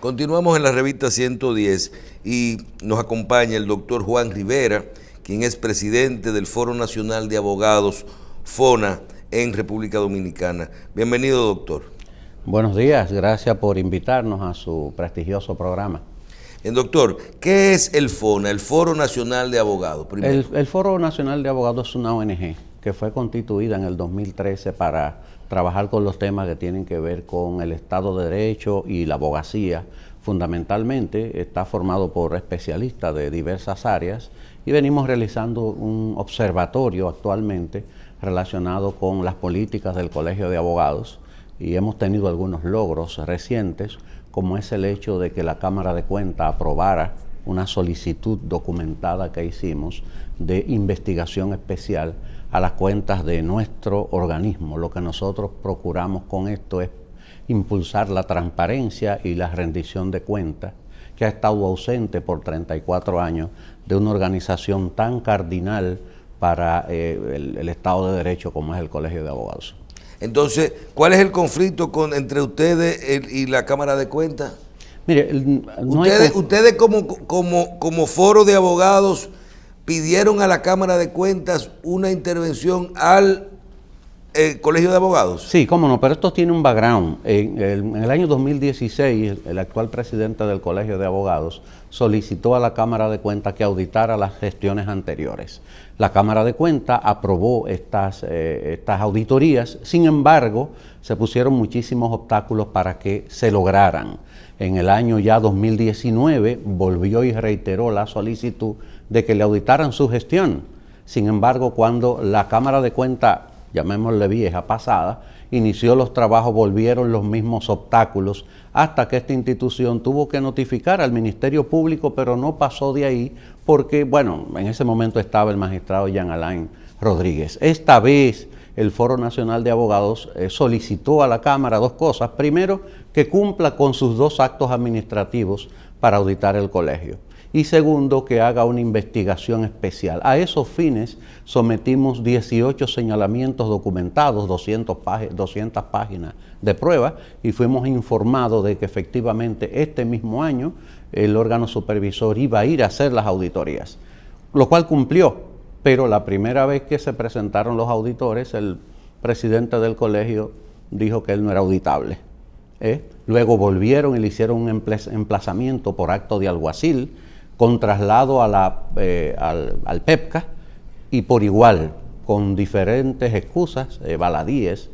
Continuamos en la revista 110 y nos acompaña el doctor Juan Rivera, quien es presidente del Foro Nacional de Abogados, FONA, en República Dominicana. Bienvenido, doctor. Buenos días, gracias por invitarnos a su prestigioso programa. Doctor, ¿qué es el FONA, el Foro Nacional de Abogados? El Foro Nacional de Abogados es una ONG que fue constituida en el 2013 para trabajar con los temas que tienen que ver con el Estado de Derecho y la abogacía. Fundamentalmente está formado por especialistas de diversas áreas y venimos realizando un observatorio actualmente relacionado con las políticas del Colegio de Abogados y hemos tenido algunos logros recientes, como es el hecho de que la Cámara de Cuentas aprobara una solicitud documentada que hicimos de investigación especial a las cuentas de nuestro organismo. Lo que nosotros procuramos con esto es impulsar la transparencia y la rendición de cuentas, que ha estado ausente por 34 años de una organización tan cardinal para el Estado de Derecho como es el Colegio de Abogados. Entonces, ¿cuál es el conflicto entre ustedes y la Cámara de Cuentas? Mire, ustedes como foro de abogados pidieron a la Cámara de Cuentas una intervención al Colegio de Abogados. Sí, cómo no, pero esto tiene un background. En el año 2016, el actual presidente del Colegio de Abogados solicitó a la Cámara de Cuentas que auditara las gestiones anteriores. La Cámara de Cuentas aprobó estas auditorías, sin embargo, se pusieron muchísimos obstáculos para que se lograran. En el año ya 2019 volvió y reiteró la solicitud de que le auditaran su gestión. Sin embargo, cuando la Cámara de Cuentas, llamémosle vieja, pasada, inició los trabajos, volvieron los mismos obstáculos hasta que esta institución tuvo que notificar al Ministerio Público, pero no pasó de ahí porque, bueno, en ese momento estaba el magistrado Jean Alain Rodríguez. Esta vez el Foro Nacional de Abogados solicitó a la Cámara dos cosas. Primero, que cumpla con sus dos actos administrativos para auditar el colegio. Y segundo, que haga una investigación especial. A esos fines sometimos 18 señalamientos documentados, 200 páginas de prueba, y fuimos informados de que efectivamente este mismo año el órgano supervisor iba a ir a hacer las auditorías, lo cual cumplió. Pero la primera vez que se presentaron los auditores, el presidente del colegio dijo que él no era auditable. Luego volvieron y le hicieron un emplazamiento por acto de alguacil, con traslado al PEPCA y por igual, con diferentes excusas, baladíes,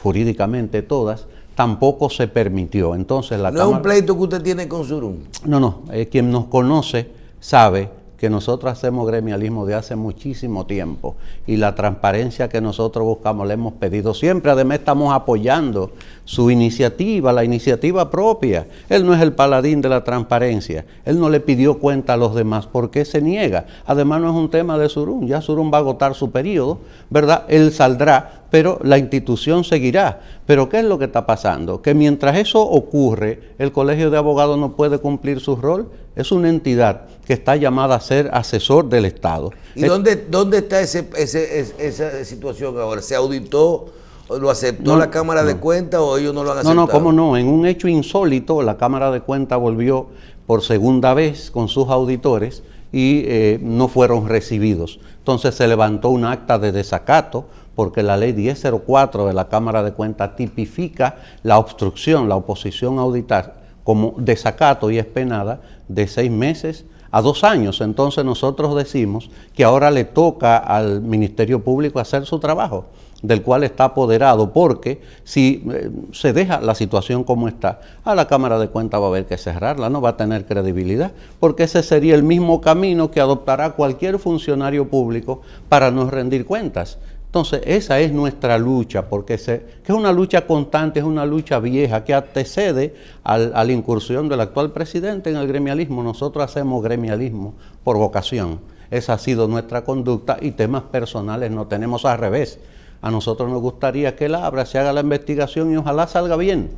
jurídicamente todas, tampoco se permitió. Entonces la Cámara... ¿No es un pleito que usted tiene con Surún? No, quien nos conoce sabe que nosotros hacemos gremialismo de hace muchísimo tiempo y la transparencia que nosotros buscamos le hemos pedido siempre. Además estamos apoyando su iniciativa, la iniciativa propia. Él no es el paladín de la transparencia, él no le pidió cuenta a los demás. ¿Por qué se niega? Además no es un tema de Surún, ya Surún va a agotar su periodo, ¿verdad? Él saldrá, pero la institución seguirá. Pero ¿qué es lo que está pasando? Que mientras eso ocurre, el Colegio de Abogados no puede cumplir su rol. Es una entidad que está llamada a ser asesor del Estado. ¿Y dónde está esa situación ahora? ¿Se auditó, lo aceptó la Cámara de Cuentas o ellos no lo han aceptado? No, cómo no. En un hecho insólito, la Cámara de Cuentas volvió por segunda vez con sus auditores y no fueron recibidos. Entonces se levantó un acta de desacato porque la ley 1004 de la Cámara de Cuentas tipifica la obstrucción, la oposición a auditar como desacato y es penada de 6 meses a 2 años. Entonces nosotros decimos que ahora le toca al Ministerio Público hacer su trabajo, del cual está apoderado, porque si se deja la situación como está, a la Cámara de Cuentas va a haber que cerrarla, no va a tener credibilidad, porque ese sería el mismo camino que adoptará cualquier funcionario público para no rendir cuentas. Entonces, esa es nuestra lucha, porque que es una lucha constante, es una lucha vieja que antecede a la incursión del actual presidente en el gremialismo. Nosotros hacemos gremialismo por vocación. Esa ha sido nuestra conducta y temas personales no tenemos al revés. A nosotros nos gustaría que él abra, se haga la investigación y ojalá salga bien.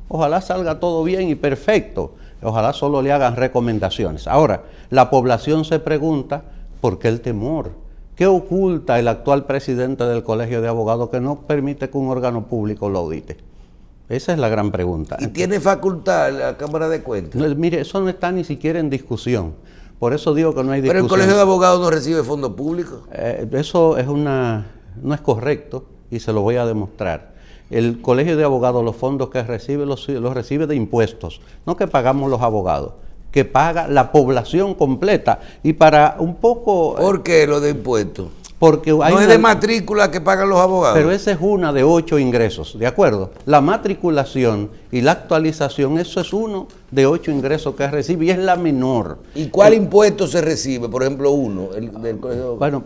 Ojalá salga todo bien y perfecto. Ojalá solo le hagan recomendaciones. Ahora, la población se pregunta, ¿por qué el temor? ¿Qué oculta el actual presidente del Colegio de Abogados que no permite que un órgano público lo audite? Esa es la gran pregunta. ¿Y tiene facultad la Cámara de Cuentas? No, mire, eso no está ni siquiera en discusión. Por eso digo que no hay discusión. Pero el Colegio de Abogados no recibe fondos públicos. Eso es no es correcto y se lo voy a demostrar. El Colegio de Abogados, los fondos que recibe, los recibe de impuestos, no que pagamos los abogados, que paga la población completa. Y para un poco... ¿Por qué lo de impuestos? Porque hay no es de matrícula que pagan los abogados. Pero esa es una de 8 ingresos, ¿de acuerdo? La matriculación y la actualización, eso es uno de 8 ingresos que recibe y es la menor. ¿Y cuál impuesto se recibe? Por ejemplo, uno, el del colegio. Bueno,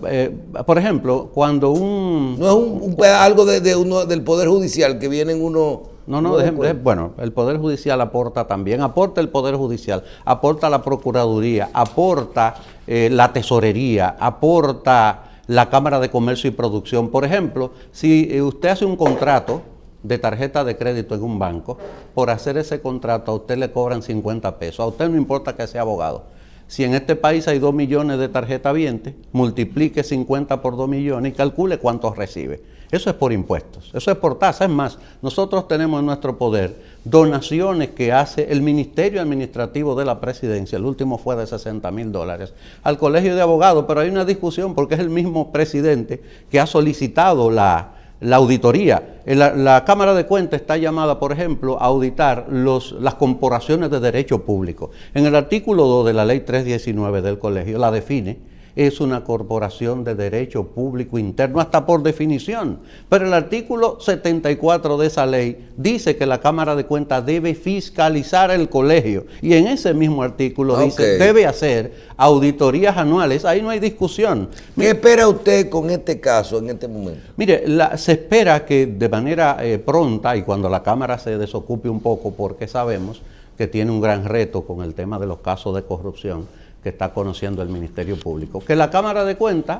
por ejemplo, cuando un... No es algo uno del Poder Judicial que vienen uno... Bueno, el Poder Judicial aporta también, aporta el Poder Judicial, aporta la Procuraduría, aporta la Tesorería, aporta la Cámara de Comercio y Producción. Por ejemplo, si usted hace un contrato de tarjeta de crédito en un banco, por hacer ese contrato a usted le cobran 50 pesos. A usted no importa que sea abogado. Si en este país hay 2 millones de tarjetavientes, multiplique 50 por 2 millones y calcule cuántos recibe. Eso es por impuestos, eso es por tasa. Es más, nosotros tenemos en nuestro poder donaciones que hace el Ministerio Administrativo de la Presidencia, el último fue de $60,000, al Colegio de Abogados, pero hay una discusión porque es el mismo presidente que ha solicitado la auditoría. La Cámara de Cuentas está llamada, por ejemplo, a auditar las corporaciones de derecho público. En el artículo 2 de la Ley 319 del Colegio la define. Es una corporación de derecho público interno, hasta por definición. Pero el artículo 74 de esa ley dice que la Cámara de Cuentas debe fiscalizar el colegio. Y en ese mismo artículo dice, debe hacer auditorías anuales. Ahí no hay discusión. ¿Qué espera usted con este caso en este momento? Mire, se espera que de manera pronta, y cuando la Cámara se desocupe un poco, porque sabemos que tiene un gran reto con el tema de los casos de corrupción que está conociendo el Ministerio Público, que la Cámara de Cuentas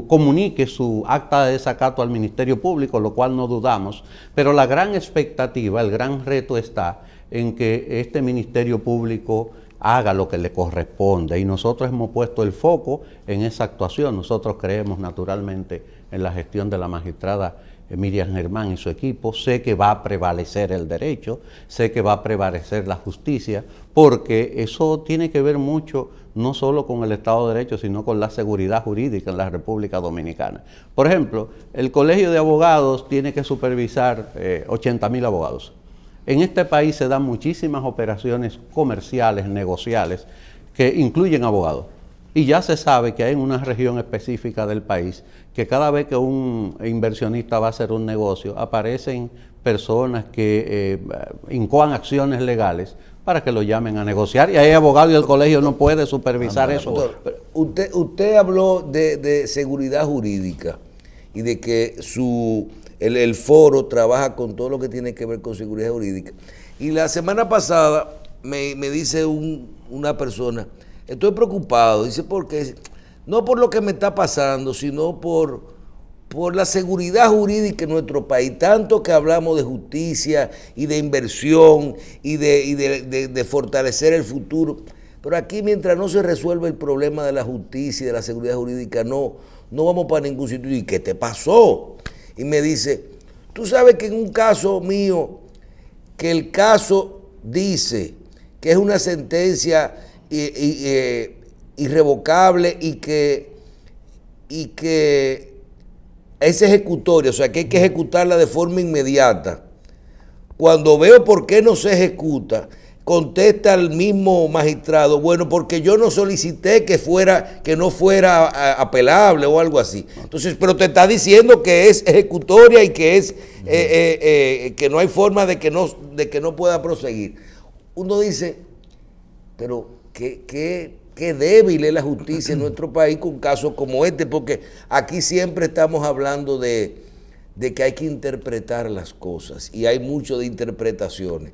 comunique su acta de desacato al Ministerio Público, lo cual no dudamos, pero la gran expectativa, el gran reto está en que este Ministerio Público haga lo que le corresponde, y nosotros hemos puesto el foco en esa actuación. Nosotros creemos naturalmente en la gestión de la magistrada Miriam Germán y su equipo. Sé que va a prevalecer el derecho, sé que va a prevalecer la justicia, porque eso tiene que ver mucho no solo con el Estado de Derecho, sino con la seguridad jurídica en la República Dominicana. Por ejemplo, el Colegio de Abogados tiene que supervisar 80,000 abogados. En este país se dan muchísimas operaciones comerciales, negociales, que incluyen abogados. Y ya se sabe que hay en una región específica del país que cada vez que un inversionista va a hacer un negocio, aparecen personas que incoan acciones legales para que lo llamen a negociar, y hay abogados y el colegio no puede supervisar eso. Doctor, usted habló de seguridad jurídica y de que el foro trabaja con todo lo que tiene que ver con seguridad jurídica. Y la semana pasada me dice una persona, estoy preocupado, dice, porque no por lo que me está pasando, sino por la seguridad jurídica en nuestro país, tanto que hablamos de justicia y de inversión y de fortalecer el futuro, pero aquí mientras no se resuelve el problema de la justicia y de la seguridad jurídica, no vamos para ningún sitio. ¿Y qué te pasó? Y me dice, tú sabes que en un caso mío, que el caso dice que es una sentencia irrevocable y que es ejecutoria, o sea que hay que ejecutarla de forma inmediata. Cuando veo por qué no se ejecuta, contesta el mismo magistrado, bueno, porque yo no solicité que no fuera apelable o algo así. Entonces, pero te está diciendo que es ejecutoria y que es que no hay forma de que no pueda proseguir. Uno dice, pero qué débil es la justicia en nuestro país con casos como este, porque aquí siempre estamos hablando de que hay que interpretar las cosas y hay mucho de interpretaciones.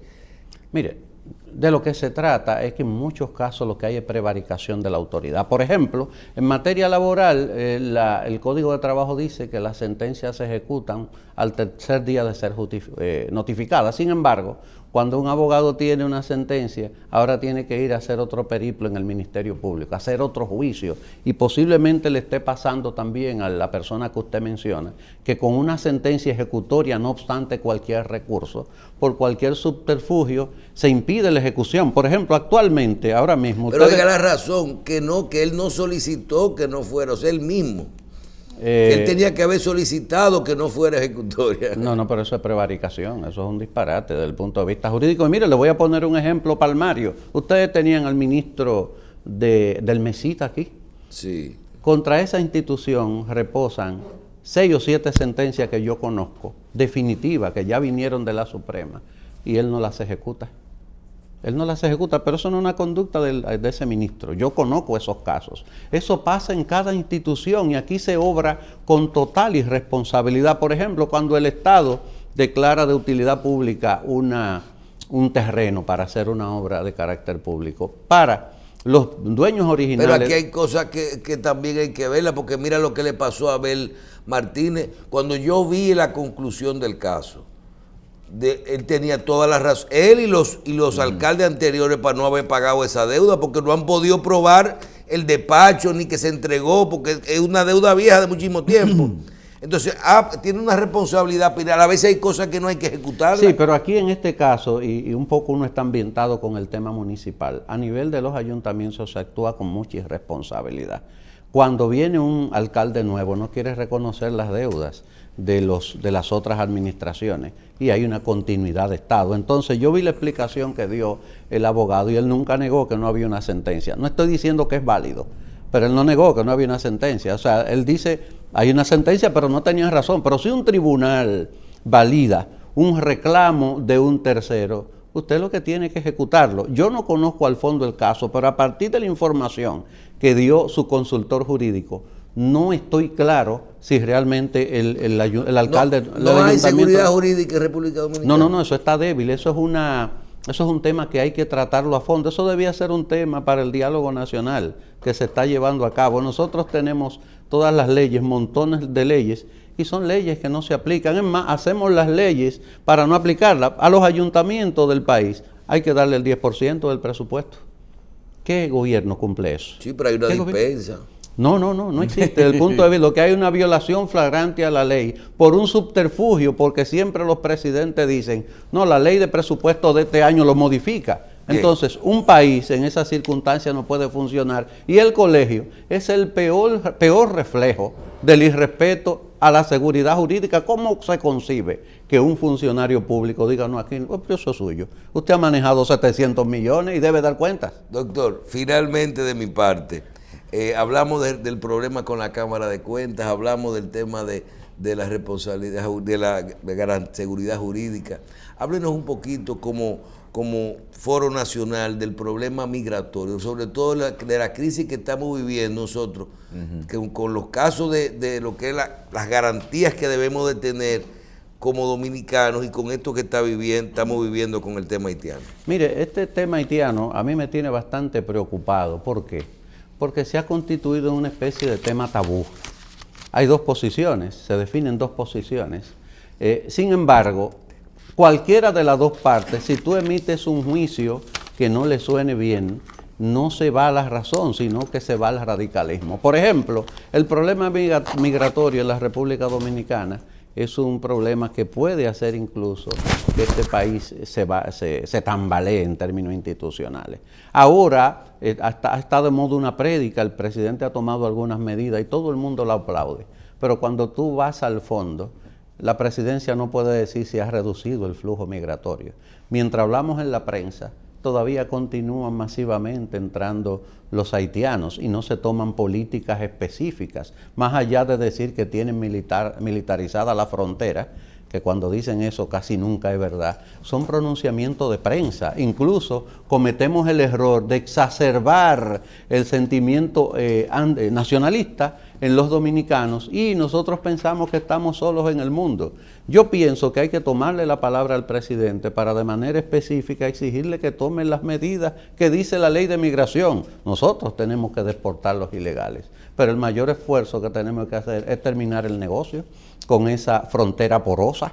Mire, de lo que se trata es que en muchos casos lo que hay es prevaricación de la autoridad. Por ejemplo, en materia laboral, el Código de Trabajo dice que las sentencias se ejecutan al tercer día de ser notificadas. Sin embargo, Cuando un abogado tiene una sentencia, ahora tiene que ir a hacer otro periplo en el Ministerio Público, hacer otro juicio, y posiblemente le esté pasando también a la persona que usted menciona, que con una sentencia ejecutoria, no obstante cualquier recurso, por cualquier subterfugio, se impide la ejecución. Por ejemplo, actualmente, ahora mismo... Pero diga la razón, que él no solicitó que no fuera, o sea, él mismo. Él tenía que haber solicitado que no fuera ejecutoria. No, pero eso es prevaricación, eso es un disparate desde el punto de vista jurídico. Y mire, le voy a poner un ejemplo palmario. Ustedes tenían al ministro del Mesita aquí. Sí. Contra esa institución reposan 6 o 7 sentencias que yo conozco, definitivas, que ya vinieron de la Suprema, y él no las ejecuta. Él no las ejecuta, pero eso no es una conducta de ese ministro. Yo conozco esos casos. Eso pasa en cada institución y aquí se obra con total irresponsabilidad. Por ejemplo, cuando el Estado declara de utilidad pública un terreno para hacer una obra de carácter público, para los dueños originales... Pero aquí hay cosas que también hay que verlas, porque mira lo que le pasó a Abel Martínez. Cuando yo vi la conclusión del caso, él tenía toda la razón, él y los alcaldes anteriores, para no haber pagado esa deuda, porque no han podido probar el despacho ni que se entregó, porque es una deuda vieja de muchísimo tiempo. Entonces, tiene una responsabilidad penal. A veces hay cosas que no hay que ejecutar. Sí, pero aquí en este caso, y un poco uno está ambientado con el tema municipal, a nivel de los ayuntamientos se actúa con mucha irresponsabilidad. Cuando viene un alcalde nuevo, no quiere reconocer las deudas de las otras administraciones y hay una continuidad de Estado. Entonces yo vi la explicación que dio el abogado y él nunca negó que no había una sentencia. No estoy diciendo que es válido, pero él no negó que no había una sentencia. O sea, él dice, hay una sentencia, pero no tenía razón. Pero si un tribunal valida un reclamo de un tercero, usted lo que tiene que ejecutarlo. Yo no conozco al fondo el caso, pero a partir de la información que dio su consultor jurídico, no estoy claro si realmente el alcalde... No hay seguridad jurídica en República Dominicana. No, eso está débil. Eso es un tema que hay que tratarlo a fondo. Eso debía ser un tema para el diálogo nacional que se está llevando a cabo. Nosotros tenemos todas las leyes, montones de leyes, y son leyes que no se aplican. Es más, hacemos las leyes para no aplicarlas. A los ayuntamientos del país hay que darle el 10% del presupuesto. ¿Qué gobierno cumple eso? Sí, pero hay una dispensa. No existe. Desde el punto de vista, lo que hay una violación flagrante a la ley por un subterfugio, porque siempre los presidentes dicen, no, la ley de presupuesto de este año lo modifica. Entonces, un país en esas circunstancias no puede funcionar y el colegio es el peor reflejo del irrespeto a la seguridad jurídica. ¿Cómo se concibe que un funcionario público diga, no, aquí eso es suyo? Usted ha manejado 700 millones y debe dar cuentas. Doctor, finalmente de mi parte, hablamos del problema con la Cámara de Cuentas, hablamos del tema de la responsabilidad, de la seguridad jurídica. Háblenos un poquito como Foro Nacional del problema migratorio, sobre todo de la crisis que estamos viviendo nosotros, con los casos de lo que es las garantías que debemos de tener como dominicanos y con esto que estamos viviendo con el tema haitiano. Mire, este tema haitiano a mí me tiene bastante preocupado. ¿Por qué? Porque se ha constituido una especie de tema tabú. Hay dos posiciones, se definen dos posiciones. Sin embargo, cualquiera de las dos partes, si tú emites un juicio que no le suene bien, no se va a la razón, sino que se va al radicalismo. Por ejemplo, el problema migratorio en la República Dominicana es un problema que puede hacer incluso que este país se tambalee en términos institucionales. Ahora está de modo una prédica, el presidente ha tomado algunas medidas y todo el mundo la aplaude. Pero cuando tú vas al fondo, la presidencia no puede decir si ha reducido el flujo migratorio. Mientras hablamos en la prensa, todavía continúan masivamente entrando los haitianos y no se toman políticas específicas, más allá de decir que tienen militarizada la frontera, que cuando dicen eso casi nunca es verdad, son pronunciamientos de prensa. Incluso cometemos el error de exacerbar el sentimiento nacionalista en los dominicanos y nosotros pensamos que estamos solos en el mundo. Yo pienso que hay que tomarle la palabra al presidente para de manera específica exigirle que tomen las medidas que dice la ley de migración. Nosotros tenemos que deportar los ilegales, pero el mayor esfuerzo que tenemos que hacer es terminar el negocio con esa frontera porosa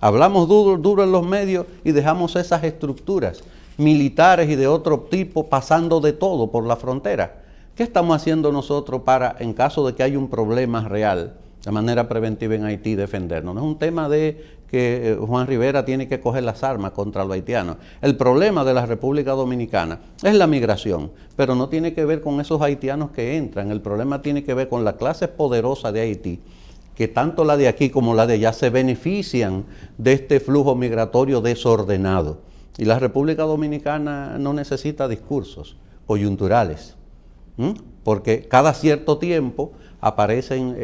Hablamos duro en los medios y dejamos esas estructuras militares y de otro tipo pasando de todo por la frontera. ¿Qué estamos haciendo nosotros para, en caso de que haya un problema real, de manera preventiva en Haití, defendernos? No es un tema de que Juan Rivera tiene que coger las armas contra los haitianos. El problema de la República Dominicana es la migración, pero no tiene que ver con esos haitianos que entran. El problema tiene que ver con la clase poderosa de Haití, que tanto la de aquí como la de allá se benefician de este flujo migratorio desordenado. Y la República Dominicana no necesita discursos coyunturales, porque cada cierto tiempo aparecen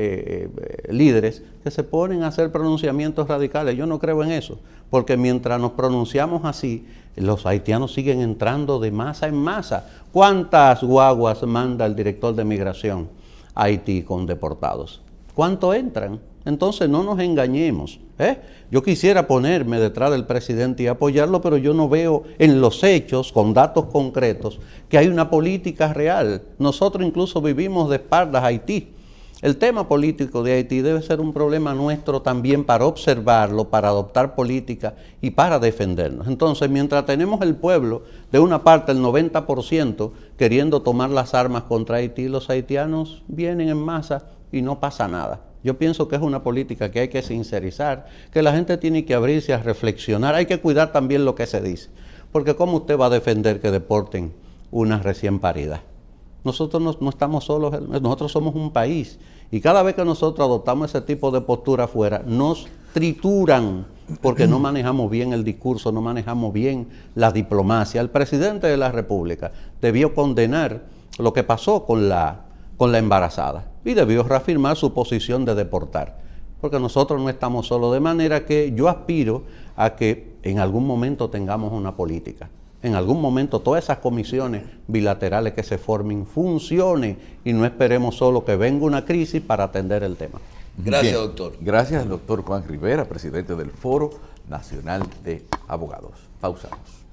líderes que se ponen a hacer pronunciamientos radicales. Yo no creo en eso, porque mientras nos pronunciamos así, los haitianos siguen entrando de masa en masa. ¿Cuántas guaguas manda el director de migración a Haití con deportados? ¿Cuánto entran? Entonces no nos engañemos. Yo quisiera ponerme detrás del presidente y apoyarlo, pero yo no veo en los hechos, con datos concretos, que hay una política real. Nosotros incluso vivimos de espaldas a Haití. El tema político de Haití debe ser un problema nuestro también para observarlo, para adoptar política y para defendernos. Entonces, mientras tenemos el pueblo, de una parte el 90%, queriendo tomar las armas contra Haití, los haitianos vienen en masa y no pasa nada. Yo pienso que es una política que hay que sincerizar, que la gente tiene que abrirse a reflexionar. Hay que cuidar también lo que se dice, porque ¿cómo usted va a defender que deporten una recién parida? Nosotros no estamos solos, nosotros somos un país, y cada vez que nosotros adoptamos ese tipo de postura afuera, nos trituran, porque no manejamos bien el discurso, no manejamos bien la diplomacia. El presidente de la República debió condenar lo que pasó con la embarazada y debió reafirmar su posición de deportar, porque nosotros no estamos solos, de manera que yo aspiro a que en algún momento tengamos una política. En algún momento todas esas comisiones bilaterales que se formen funcionen y no esperemos solo que venga una crisis para atender el tema. Gracias, doctor. Gracias, doctor Juan Rivera, presidente del Foro Nacional de Abogados. Pausamos.